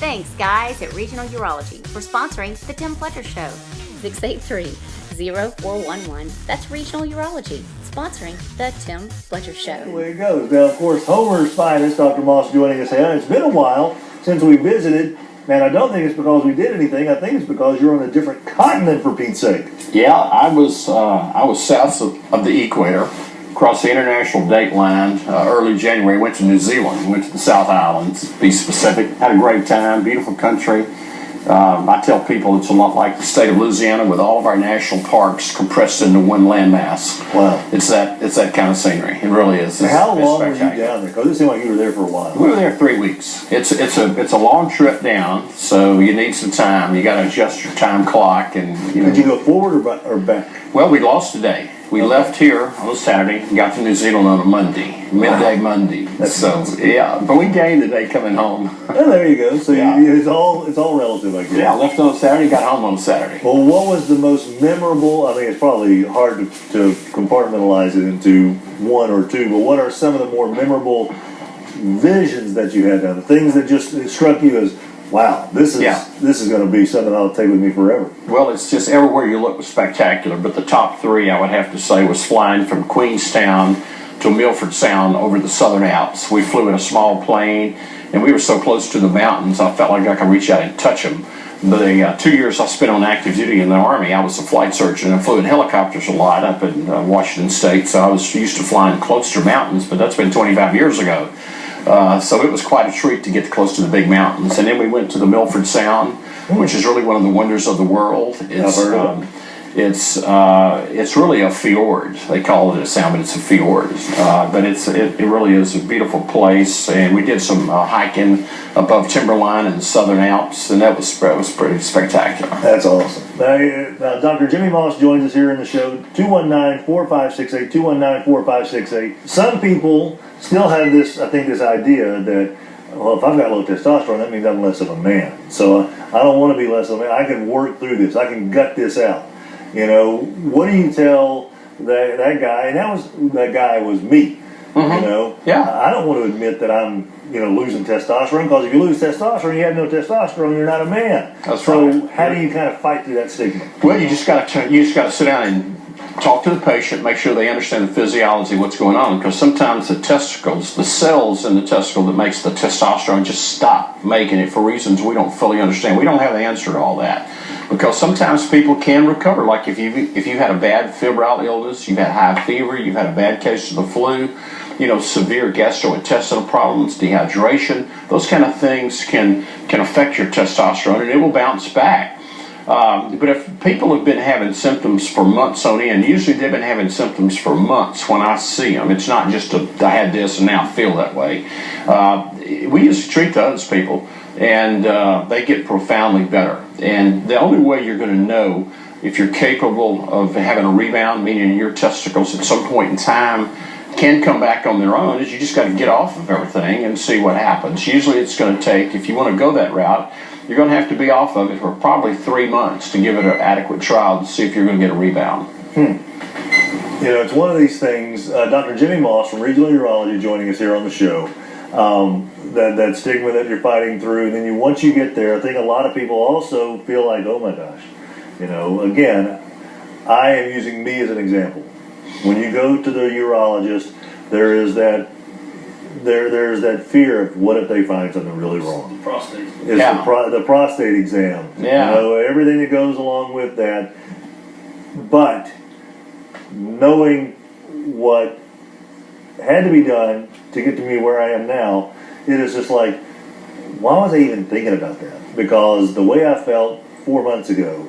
Thanks, guys, at Regional Urology for sponsoring the Tim Fletcher Show. 683-0411. That's Regional Urology, sponsoring the Tim Fletcher Show. The way it goes. Now, of course, Homer's finest, Dr. Moss, joining us here. It's been a while since we visited, and I don't think it's because we did anything. I think it's because you're on a different continent, for Pete's sake. Yeah, I was south of the equator, across the international date line early January. Went to New Zealand, went to the South Islands, to be specific. Had a great time, beautiful country. I tell people it's a lot like the state of Louisiana with all of our national parks compressed into one landmass. Wow. It's that kind of scenery. It really is. How long were you down there? Because it seemed like you were there for a while. We were there 3 weeks. It's a long trip down, so you need some time. You got to adjust your time clock, and Did you go forward or back? Well, we lost a day. We left here on a Saturday and got to New Zealand on a Monday, midday Monday. That's amazing. Yeah, but we gained the day coming home. Oh, there you go. So Yeah. it's all relative, I guess. Yeah, left on a Saturday, got home on Saturday. Well, what was the most memorable? I mean, it's probably hard to compartmentalize it into one or two, but what are some of the more memorable visions that you had down? The things that just struck you as, wow, this is going to be something I'll take with me forever. Well, it's just everywhere you look was spectacular, but the top three I would have to say was flying from Queenstown to Milford Sound over the Southern Alps. We flew in a small plane, and we were so close to the mountains, I felt like I could reach out and touch them. The 2 years I spent on active duty in the Army, I was a flight surgeon and flew in helicopters a lot up in Washington State, so I was used to flying close to mountains, but that's been 25 years ago. So it was quite a treat to get close to the big mountains. And then we went to the Milford Sound, which is really one of the wonders of the world. It's really a fjord. They call it a sound, but it's a fjord. But it really is a beautiful place. And we did some hiking above timberline in the Southern Alps, and that was pretty spectacular. That's awesome. Now, Dr. Jimmy Moss joins us here in the show. 219-4568, 219-4568. Some people still have this idea that, well, if I've got low testosterone, that means I'm less of a man. So I don't want to be less of a man. I can work through this. I can gut this out. What do you tell that guy? And that guy was me. Mm-hmm. Yeah. I don't want to admit that I'm, losing testosterone, because if you lose testosterone, you have no testosterone, you're not a man. That's so right. How do you kind of fight through that stigma? Well, you just got to sit down and talk to the patient, make sure they understand the physiology, what's going on, because sometimes the testicles, the cells in the testicle that makes the testosterone just stop making it for reasons we don't fully understand. We don't have the answer to all that, because sometimes people can recover. Like if you had a bad febrile illness, you've had high fever, you've had a bad case of the flu, severe gastrointestinal problems, dehydration, those kind of things can affect your testosterone, and it will bounce back. But if people have been having symptoms for months on end, usually they've been having symptoms for months when I see them. It's not just I had this and now I feel that way. We used to treat those people, and they get profoundly better. And the only way you're going to know if you're capable of having a rebound, meaning your testicles at some point in time can come back on their own, is you just got to get off of everything and see what happens. Usually it's going to take, if you want to go that route, you're going to have to be off of it for probably 3 months to give it an adequate trial to see if you're going to get a rebound. It's one of these things. Dr. Jimmy Moss from Regional Urology joining us here on the show. That stigma that you're fighting through, and then once you get there, I think a lot of people also feel like, oh my gosh, again, I am using me as an example. When you go to the urologist, there's that fear of what if they find something really wrong. Prostate. The prostate exam. Yeah. Everything that goes along with that. But knowing what had to be done to get to me where I am now, it is just like, why was I even thinking about that? Because the way I felt 4 months ago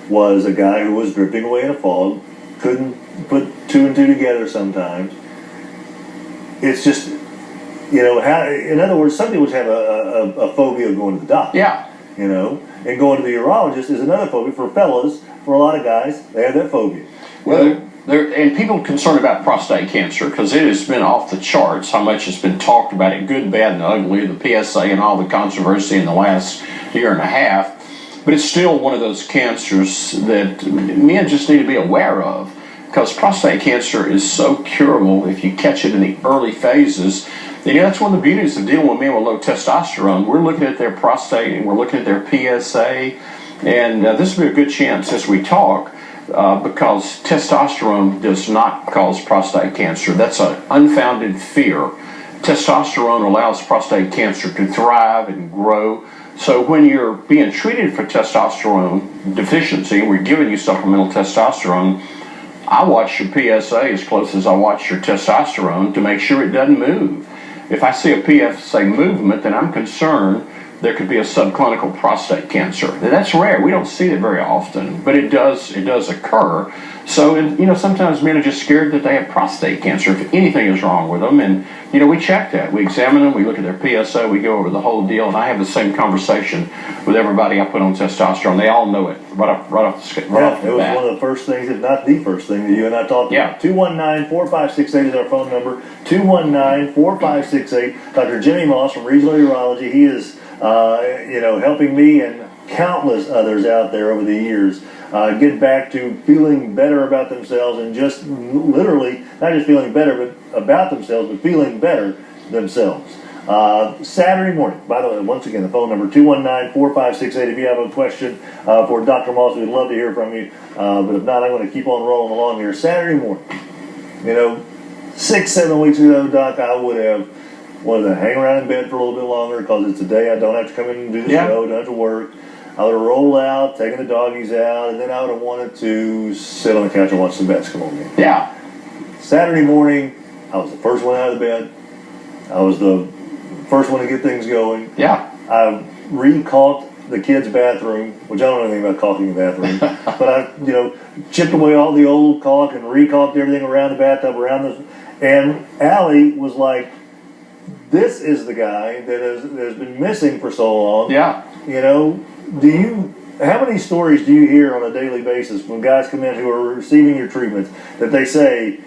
was a guy who was drifting away in a fog, couldn't put two and two together sometimes. It's just, in other words, some people just have a phobia of going to the doctor. Yeah. And going to the urologist is another phobia for fellas. For a lot of guys, they have that phobia. Well, and people concerned about prostate cancer, because it has been off the charts how much has been talked about it, good, bad, and ugly, the PSA and all the controversy in the last year and a half. But it's still one of those cancers that men just need to be aware of, because prostate cancer is so curable if you catch it in the early phases. And that's one of the beauties of dealing with men with low testosterone. We're looking at their prostate and we're looking at their PSA. And this would be a good chance as we talk, because testosterone does not cause prostate cancer. That's an unfounded fear. Testosterone allows prostate cancer to thrive and grow. So when you're being treated for testosterone deficiency, we're giving you supplemental testosterone, I watch your PSA as close as I watch your testosterone to make sure it doesn't move. If I see a PSA movement, then I'm concerned there could be a subclinical prostate cancer. Now, that's rare. We don't see it very often, but it does occur. So, sometimes men are just scared that they have prostate cancer if anything is wrong with them. And, we check that. We examine them. We look at their PSA. We go over the whole deal. And I have the same conversation with everybody I put on testosterone. They all know it right off the bat. It was one of the first things, if not the first thing, that you and I talked about. 219-4568 is our phone number. 219-4568. Dr. Jimmy Moss from Regional Urology. He is helping me and countless others out there over the years get back to feeling better about themselves, and just literally not just feeling better but about themselves, but feeling better themselves. Saturday morning, by the way, once again, the phone number 219-4568. If you have a question for Dr. Moss, we'd love to hear from you. But if not, I'm going to keep on rolling along here. Saturday morning, 6-7 weeks ago, Doc, I would have wanted to hang around in bed for a little bit longer because it's a day I don't have to come in and do the show, don't have to work. I would have rolled out, taken the doggies out, and then I would have wanted to sit on the couch and watch some basketball game. Yeah. Saturday morning, I was the first one out of the bed. I was the first one to get things going. Yeah. I re-caulked the kids' bathroom, which I don't know anything about caulking the bathroom, but I, chipped away all the old caulk and re-caulked everything around the bathtub, and Allie was like, this is the guy that has been missing for so long. Yeah. How many stories do you hear on a daily basis when guys come in who are receiving your treatments that they say,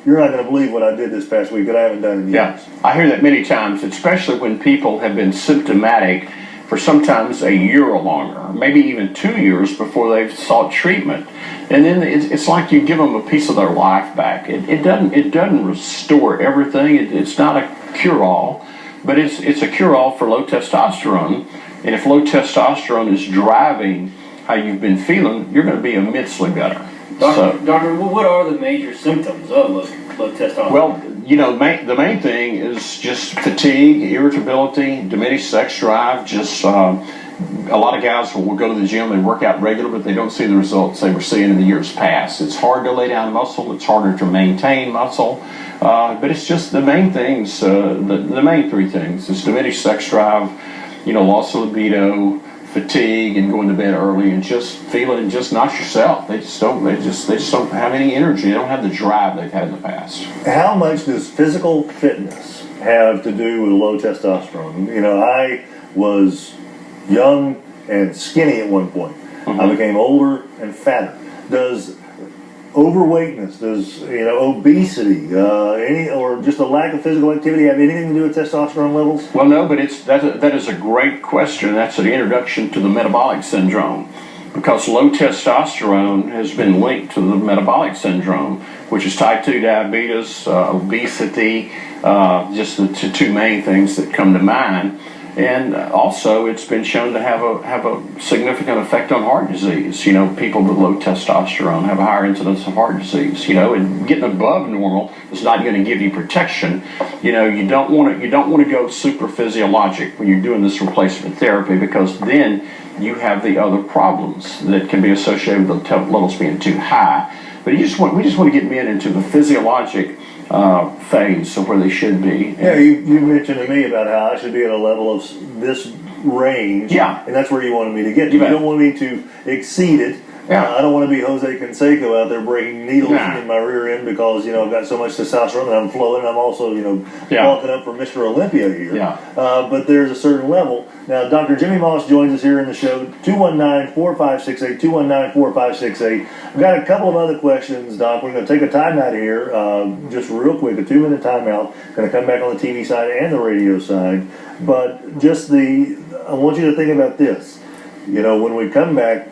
you're not going to believe what I did this past week that I haven't done in years? Yeah, I hear that many times, especially when people have been symptomatic for sometimes a year or longer, maybe even 2 years before they've sought treatment. And then it's like you give them a piece of their life back. It doesn't restore everything. It's not a cure-all, but it's a cure-all for low testosterone. And if low testosterone is driving how you've been feeling, you're going to be immensely better. Doctor, what are the major symptoms of low testosterone? Well, the main thing is just fatigue, irritability, diminished sex drive. Just a lot of guys will go to the gym and work out regularly, but they don't see the results they were seeing in the years past. It's hard to lay down muscle. It's harder to maintain muscle. But it's just the main things, the main three things. It's diminished sex drive, loss of libido, fatigue, and going to bed early, and just feeling just not yourself. They just don't have any energy. They don't have the drive they've had in the past. How much does physical fitness have to do with low testosterone? I was young and skinny at one point. Mm-hmm. I became older and fatter. Does overweightness, does obesity, or just a lack of physical activity have anything to do with testosterone levels? Well, no, but that is a great question. That's an introduction to the metabolic syndrome, because low testosterone has been linked to the metabolic syndrome, which is type 2 diabetes, obesity, just the two main things that come to mind. And also, it's been shown to have a significant effect on heart disease. People with low testosterone have a higher incidence of heart disease. And getting above normal is not going to give you protection. You don't want to go super physiologic when you're doing this replacement therapy, because then you have the other problems that can be associated with the levels being too high. But we just want to get men into the physiologic phase of where they should be. Yeah, you mentioned to me about how I should be at a level of this range. Yeah. And that's where you wanted me to get to. You don't want me to exceed it. Yeah. I don't want to be Jose Canseco out there breaking needles in my rear end because, I've got so much testosterone that I'm flowing. I'm also, walking up for Mr. Olympia here. Yeah. But there's a certain level. Now, Dr. Jimmy Moss joins us here in the show, 219-4568, 219-4568. I've got a couple of other questions, Doc. We're going to take a timeout here, just real quick, a 2-minute timeout. Going to come back on the TV side and the radio side. But I want you to think about this. When we come back,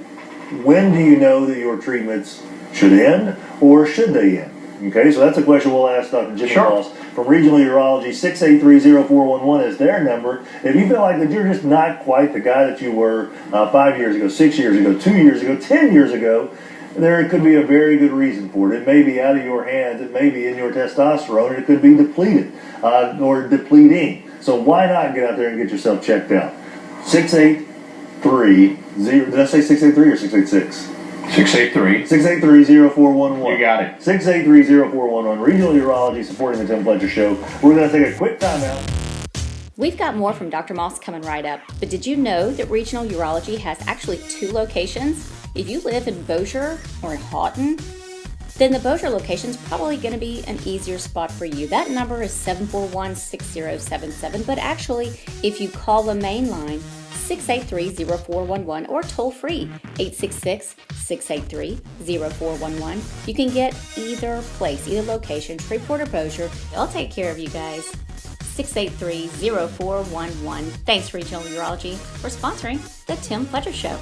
when do you know that your treatments should end, or should they end? Okay, so that's a question we'll ask Dr. Jimmy Sure. Ross from Regional Urology. 683-0411 is their number. If you feel like that you're just not quite the guy that you were 5 years ago, 6 years ago, 2 years ago, 10 years ago, there could be a very good reason for it. It may be out of your hands. It may be in your testosterone. It could be depleted or depleting. So why not get out there and get yourself checked out? 683, did I say 683 or 686? 683. 683-0411. You got it. 683-0411. Regional Urology supporting the Tim Fletcher Show. We're going to take a quick time out. We've got more from Dr. Moss coming right up, but did you know that Regional Urology has actually 2 locations? If you live in Bossier or in Houghton, then the Bossier location is probably going to be an easier spot for you. That number is 741-6077, but actually, if you call the main line, 683-0411 or toll free 866-683-0411. You can get either place, either location, Shreveport or Bossier. I'll take care of you guys. 683-0411. Thanks, Regional Urology, for sponsoring the Tim Fletcher Show.